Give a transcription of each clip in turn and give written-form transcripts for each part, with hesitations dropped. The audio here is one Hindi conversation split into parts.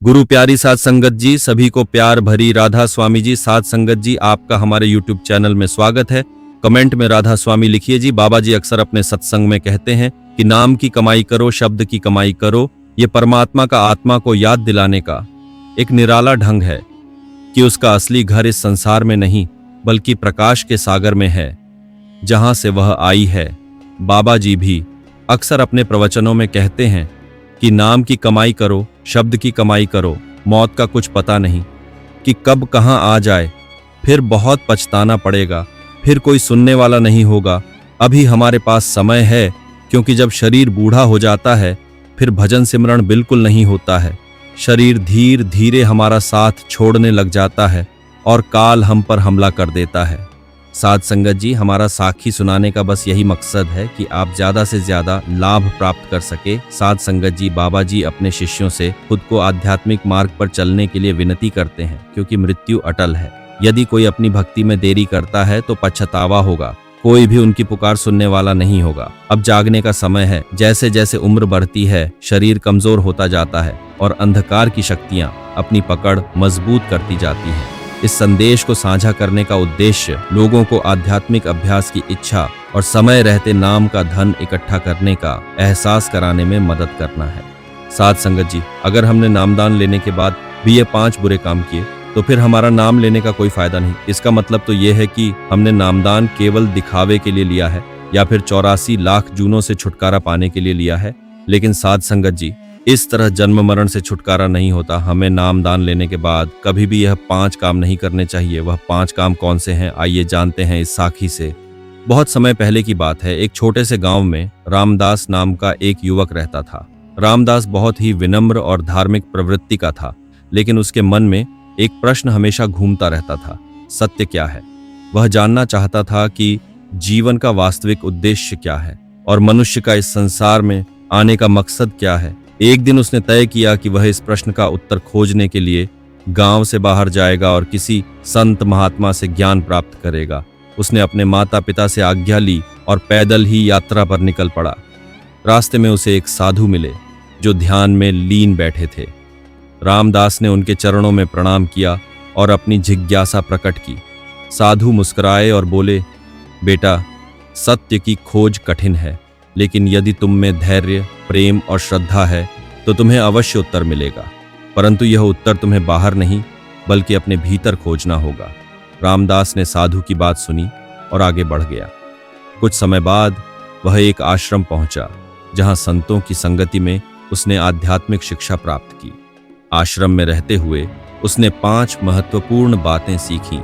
गुरु प्यारी साध संगत जी, सभी को प्यार भरी राधा स्वामी जी। साध संगत जी, आपका हमारे YouTube चैनल में स्वागत है। कमेंट में राधा स्वामी लिखिए जी। बाबा जी अक्सर अपने सत्संग में कहते हैं कि नाम की कमाई करो, शब्द की कमाई करो। ये परमात्मा का आत्मा को याद दिलाने का एक निराला ढंग है कि उसका असली घर इस संसार में नहीं बल्कि प्रकाश के सागर में है, जहां से वह आई है। बाबा जी भी अक्सर अपने प्रवचनों में कहते हैं कि नाम की कमाई करो, शब्द की कमाई करो। मौत का कुछ पता नहीं कि कब कहां आ जाए, फिर बहुत पछताना पड़ेगा, फिर कोई सुनने वाला नहीं होगा। अभी हमारे पास समय है, क्योंकि जब शरीर बूढ़ा हो जाता है फिर भजन सिमरण बिल्कुल नहीं होता है। शरीर धीरे धीरे हमारा साथ छोड़ने लग जाता है और काल हम पर हमला कर देता है। साध संगत जी, हमारा साखी सुनाने का बस यही मकसद है कि आप ज्यादा से ज्यादा लाभ प्राप्त कर सके। साध संगत जी, बाबा जी अपने शिष्यों से खुद को आध्यात्मिक मार्ग पर चलने के लिए विनती करते हैं, क्योंकि मृत्यु अटल है। यदि कोई अपनी भक्ति में देरी करता है तो पछतावा होगा, कोई भी उनकी पुकार सुनने वाला नहीं होगा। अब जागने का समय है। जैसे जैसे उम्र बढ़ती है, शरीर कमजोर होता जाता है और अंधकार की शक्तियां अपनी पकड़ मजबूत करती जाती हैं। इस संदेश को साझा करने का उद्देश्य लोगों को आध्यात्मिक अभ्यास की इच्छा और समय रहते नाम का धन इकट्ठा करने का एहसास कराने में मदद करना है। साध संगत जी, अगर हमने नामदान लेने के बाद भी ये 5 बुरे काम किए तो फिर हमारा नाम लेने का कोई फायदा नहीं। इसका मतलब तो ये है कि हमने नामदान केवल दिखावे के लिए लिया है या फिर 84 लाख जूनों से छुटकारा पाने के लिए लिया है। लेकिन साध संगत जी, इस तरह जन्म मरण से छुटकारा नहीं होता। हमें नामदान लेने के बाद कभी भी यह 5 काम नहीं करने चाहिए। वह 5 काम कौन से हैं, आइए जानते हैं इस साखी से। बहुत समय पहले की बात है। एक छोटे से गांव में रामदास नाम का एक युवक रहता था। रामदास बहुत ही विनम्र और धार्मिक प्रवृत्ति का था, लेकिन उसके मन में एक प्रश्न हमेशा घूमता रहता था, सत्य क्या है। वह जानना चाहता था कि जीवन का वास्तविक उद्देश्य क्या है और मनुष्य का इस संसार में आने का मकसद क्या है। एक दिन उसने तय किया कि वह इस प्रश्न का उत्तर खोजने के लिए गांव से बाहर जाएगा और किसी संत महात्मा से ज्ञान प्राप्त करेगा। उसने अपने माता पिता से आज्ञा ली और पैदल ही यात्रा पर निकल पड़ा। रास्ते में उसे एक साधु मिले जो ध्यान में लीन बैठे थे। रामदास ने उनके चरणों में प्रणाम किया और अपनी जिज्ञासा प्रकट की। साधु मुस्कुराए और बोले, बेटा, सत्य की खोज कठिन है, लेकिन यदि तुम में धैर्य, प्रेम और श्रद्धा है तो तुम्हें अवश्य उत्तर मिलेगा। परंतु यह उत्तर तुम्हें बाहर नहीं बल्कि अपने भीतर खोजना होगा। रामदास ने साधु की बात सुनी और आगे बढ़ गया। कुछ समय बाद वह एक आश्रम पहुंचा, जहां संतों की संगति में उसने आध्यात्मिक शिक्षा प्राप्त की। आश्रम में रहते हुए उसने 5 महत्वपूर्ण बातें सीखी।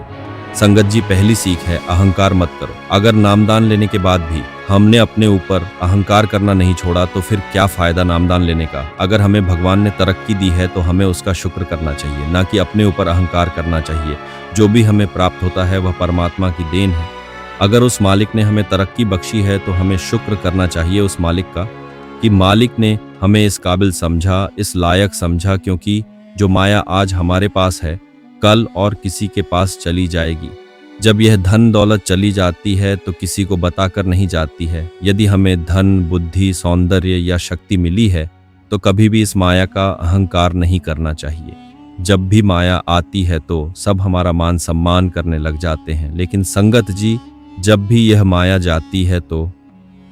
संगत जी, पहली सीख है, अहंकार मत करो। अगर नामदान लेने के बाद भी हमने अपने ऊपर अहंकार करना नहीं छोड़ा तो फिर क्या फायदा नामदान लेने का। अगर हमें भगवान ने तरक्की दी है तो हमें उसका शुक्र करना चाहिए, ना कि अपने ऊपर अहंकार करना चाहिए। जो भी हमें प्राप्त होता है वह परमात्मा की देन है। अगर उस मालिक ने हमें तरक्की बख्शी है तो हमें शुक्र करना चाहिए उस मालिक का कि मालिक ने हमें इस काबिल समझा, इस लायक समझा, क्योंकि जो माया आज हमारे पास है कल और किसी के पास चली जाएगी। जब यह धन दौलत चली जाती है तो किसी को बताकर नहीं जाती है। यदि हमें धन, बुद्धि, सौंदर्य या शक्ति मिली है तो कभी भी इस माया का अहंकार नहीं करना चाहिए। जब भी माया आती है तो सब हमारा मान सम्मान करने लग जाते हैं, लेकिन संगत जी, जब भी यह माया जाती है तो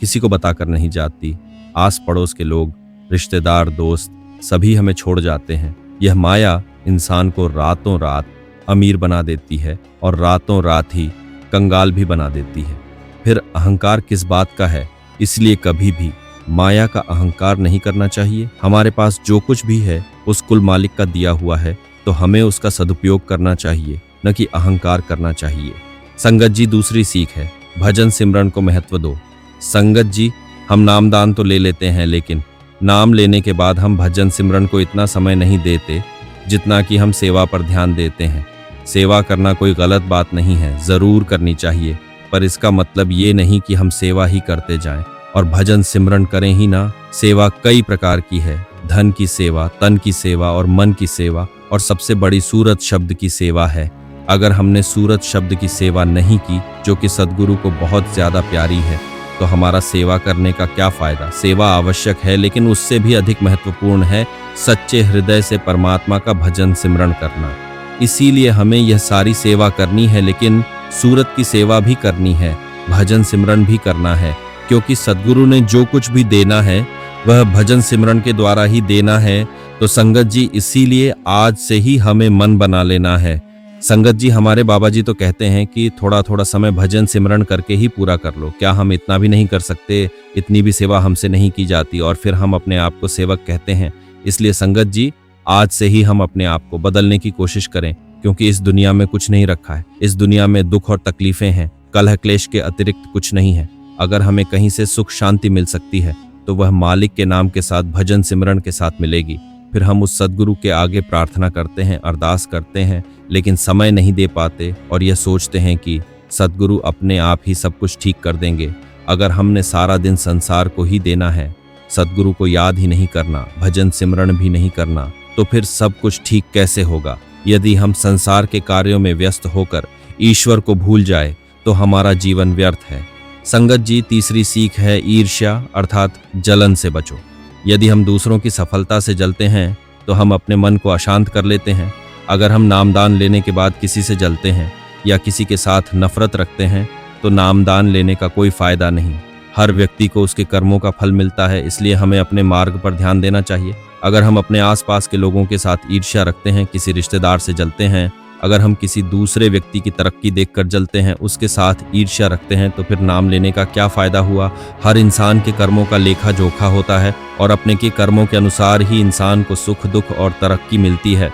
किसी को बताकर नहीं जाती। आस पड़ोस के लोग, रिश्तेदार, दोस्त सभी हमें छोड़ जाते हैं। यह माया इंसान को रातों रात अमीर बना देती है और रातों रात ही कंगाल भी बना देती है। फिर अहंकार किस बात का है। इसलिए कभी भी माया का अहंकार नहीं करना चाहिए। हमारे पास जो कुछ भी है उस कुल मालिक का दिया हुआ है, तो हमें उसका सदुपयोग करना चाहिए, न कि अहंकार करना चाहिए। संगत जी, दूसरी सीख है, भजन सिमरन को महत्व दो। संगत जी, हम नामदान तो ले लेते हैं, लेकिन नाम लेने के बाद हम भजन सिमरन को इतना समय नहीं देते जितना कि हम सेवा पर ध्यान देते हैं। सेवा करना कोई गलत बात नहीं है, जरूर करनी चाहिए, पर इसका मतलब ये नहीं कि हम सेवा ही करते जाएं और भजन सिमरन करें ही ना। सेवा कई प्रकार की है, धन की सेवा, तन की सेवा और मन की सेवा, और सबसे बड़ी सूरत शब्द की सेवा है। अगर हमने सूरत शब्द की सेवा नहीं की, जो कि सद्गुरु को बहुत ज्यादा प्यारी है, तो हमारा सेवा करने का क्या फायदा। सेवा आवश्यक है, लेकिन उससे भी अधिक महत्वपूर्ण है सच्चे हृदय से परमात्मा का भजन सिमरण करना। इसीलिए हमें यह सारी सेवा करनी है, लेकिन सूरत की सेवा भी करनी है, भजन सिमरन भी करना है, क्योंकि सद्गुरु ने जो कुछ भी देना है वह भजन सिमरन के द्वारा ही देना है। तो संगत जी, इसीलिए आज से ही हमें मन बना लेना है। संगत जी, हमारे बाबा जी तो कहते हैं कि थोड़ा थोड़ा समय भजन सिमरन करके ही पूरा कर लो। क्या हम इतना भी नहीं कर सकते? इतनी भी सेवा हमसे नहीं की जाती और फिर हम अपने आप को सेवक कहते हैं। इसलिए संगत जी, आज से ही हम अपने आप को बदलने की कोशिश करें, क्योंकि इस दुनिया में कुछ नहीं रखा है। इस दुनिया में दुख और तकलीफें हैं, कलह क्लेश के अतिरिक्त कुछ नहीं है। अगर हमें कहीं से सुख शांति मिल सकती है तो वह मालिक के नाम के साथ भजन सिमरन के साथ मिलेगी। फिर हम उस सद्गुरु के आगे प्रार्थना करते हैं, अरदास करते हैं, लेकिन समय नहीं दे पाते और यह सोचते हैं कि सद्गुरु अपने आप ही सब कुछ ठीक कर देंगे। अगर हमने सारा दिन संसार को ही देना है, सद्गुरु को याद ही नहीं करना, भजन सिमरन भी नहीं करना, तो फिर सब कुछ ठीक कैसे होगा। यदि हम संसार के कार्यों में व्यस्त होकर ईश्वर को भूल जाए तो हमारा जीवन व्यर्थ है। संगत जी, तीसरी सीख है ईर्ष्या अर्थात जलन से बचो। यदि हम दूसरों की सफलता से जलते हैं तो हम अपने मन को अशांत कर लेते हैं। अगर हम नामदान लेने के बाद किसी से जलते हैं या किसी के साथ नफरत रखते हैं तो नामदान लेने का कोई फायदा नहीं। हर व्यक्ति को उसके कर्मों का फल मिलता है, इसलिए हमें अपने मार्ग पर ध्यान देना चाहिए। अगर हम अपने आसपास के लोगों के साथ ईर्ष्या रखते हैं, किसी रिश्तेदार से जलते हैं, अगर हम किसी दूसरे व्यक्ति की तरक्की देखकर जलते हैं, उसके साथ ईर्ष्या रखते हैं, तो फिर नाम लेने का क्या फायदा हुआ। हर इंसान के कर्मों का लेखा जोखा होता है और अपने के कर्मों के अनुसार ही इंसान को सुख दुख और तरक्की मिलती है।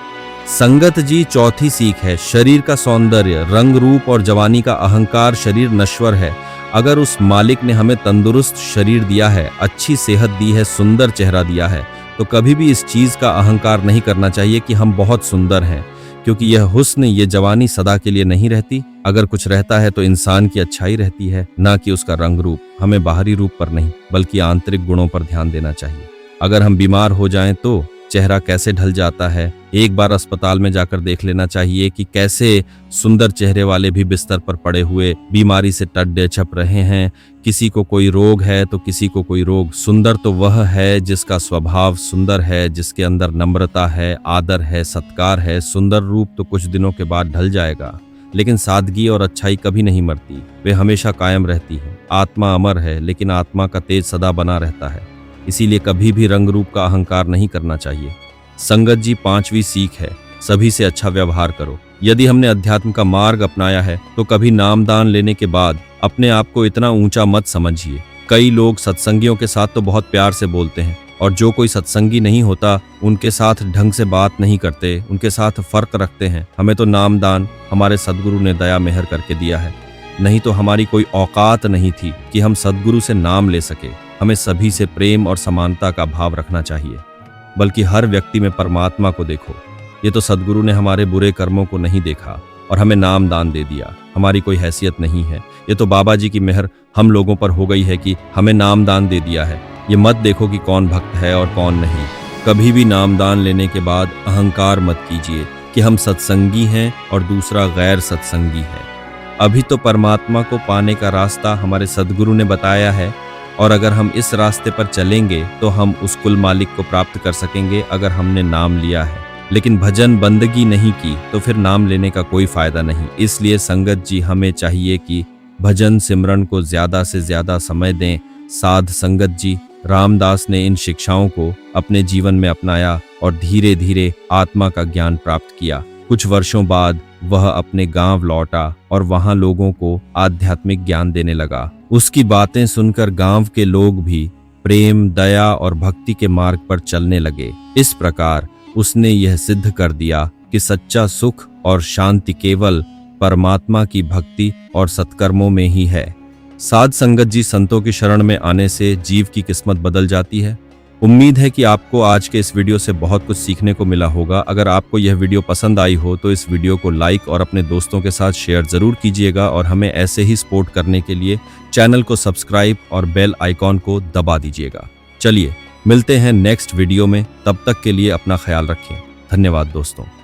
संगत जी, चौथी सीख है शरीर का सौंदर्य, रंग रूप और जवानी का अहंकार। शरीर नश्वर है। अगर उस मालिक ने हमें तंदुरुस्त शरीर दिया है, अच्छी सेहत दी है, सुंदर चेहरा दिया है, तो कभी भी इस चीज का अहंकार नहीं करना चाहिए कि हम बहुत सुंदर हैं, क्योंकि यह हुस्न, ये जवानी सदा के लिए नहीं रहती। अगर कुछ रहता है तो इंसान की अच्छाई रहती है, ना कि उसका रंग रूप। हमें बाहरी रूप पर नहीं बल्कि आंतरिक गुणों पर ध्यान देना चाहिए। अगर हम बीमार हो जाएं तो चेहरा कैसे ढल जाता है, एक बार अस्पताल में जाकर देख लेना चाहिए कि कैसे सुंदर चेहरे वाले भी बिस्तर पर पड़े हुए बीमारी से टड्डे छप रहे हैं। किसी को कोई रोग है तो किसी को कोई रोग। सुंदर तो वह है जिसका स्वभाव सुंदर है, जिसके अंदर नम्रता है, आदर है, सत्कार है। सुंदर रूप तो कुछ दिनों के बाद ढल जाएगा, लेकिन सादगी और अच्छाई कभी नहीं मरती, वे हमेशा कायम रहती है। आत्मा अमर है, लेकिन आत्मा का तेज सदा बना रहता है। इसीलिए कभी भी रंग रूप का अहंकार नहीं करना चाहिए। संगत जी, पांचवी सीख है सभी से अच्छा व्यवहार करो। यदि हमने अध्यात्म का मार्ग अपनाया है तो कभी नामदान लेने के बाद अपने आप को इतना ऊंचा मत समझिए। कई लोग सत्संगियों के साथ तो बहुत प्यार से बोलते हैं और जो कोई सत्संगी नहीं होता उनके साथ ढंग से बात नहीं करते, उनके साथ फर्क रखते हैं। हमें तो नामदान हमारे सद्गुरु ने दया मेहर करके दिया है, नहीं तो हमारी कोई औकात नहीं थी कि हम सद्गुरु से नाम ले सके। हमें सभी से प्रेम और समानता का भाव रखना चाहिए, बल्कि हर व्यक्ति में परमात्मा को देखो। ये तो सद्गुरु ने हमारे बुरे कर्मों को नहीं देखा और हमें नाम दान दे दिया। हमारी कोई हैसियत नहीं है, ये तो बाबा जी की मेहर हम लोगों पर हो गई है कि हमें नाम दान दे दिया है। ये मत देखो कि कौन भक्त है और कौन नहीं। कभी भी नाम दान लेने के बाद अहंकार मत कीजिए कि हम सत्संगी हैं और दूसरा गैर सत्संगी है। अभी तो परमात्मा को पाने का रास्ता हमारे सद्गुरु ने बताया है और अगर हम इस रास्ते पर चलेंगे तो हम उस कुल मालिक को प्राप्त कर सकेंगे अगर हमने नाम लिया है। लेकिन भजन बंदगी नहीं की तो फिर नाम लेने का कोई फायदा नहीं। इसलिए संगत जी, हमें चाहिए कि भजन सिमरन को ज्यादा से ज्यादा समय दें। साध संगत जी, रामदास ने इन शिक्षाओं को अपने जीवन में अपनाया और धीरे धीरे आत्मा का ज्ञान प्राप्त किया। कुछ वर्षों बाद वह अपने गांव लौटा और वहां लोगों को आध्यात्मिक ज्ञान देने लगा। उसकी बातें सुनकर गांव के लोग भी प्रेम, दया और भक्ति के मार्ग पर चलने लगे। इस प्रकार उसने यह सिद्ध कर दिया कि सच्चा सुख और शांति केवल परमात्मा की भक्ति और सत्कर्मों में ही है। साध संगत जी, संतों की शरण में आने से जीव की किस्मत बदल जाती है। उम्मीद है कि आपको आज के इस वीडियो से बहुत कुछ सीखने को मिला होगा। अगर आपको यह वीडियो पसंद आई हो तो इस वीडियो को लाइक और अपने दोस्तों के साथ शेयर जरूर कीजिएगा और हमें ऐसे ही सपोर्ट करने के लिए चैनल को सब्सक्राइब और बेल आइकॉन को दबा दीजिएगा। चलिए मिलते हैं नेक्स्ट वीडियो में, तब तक के लिए अपना ख्याल रखें। धन्यवाद दोस्तों।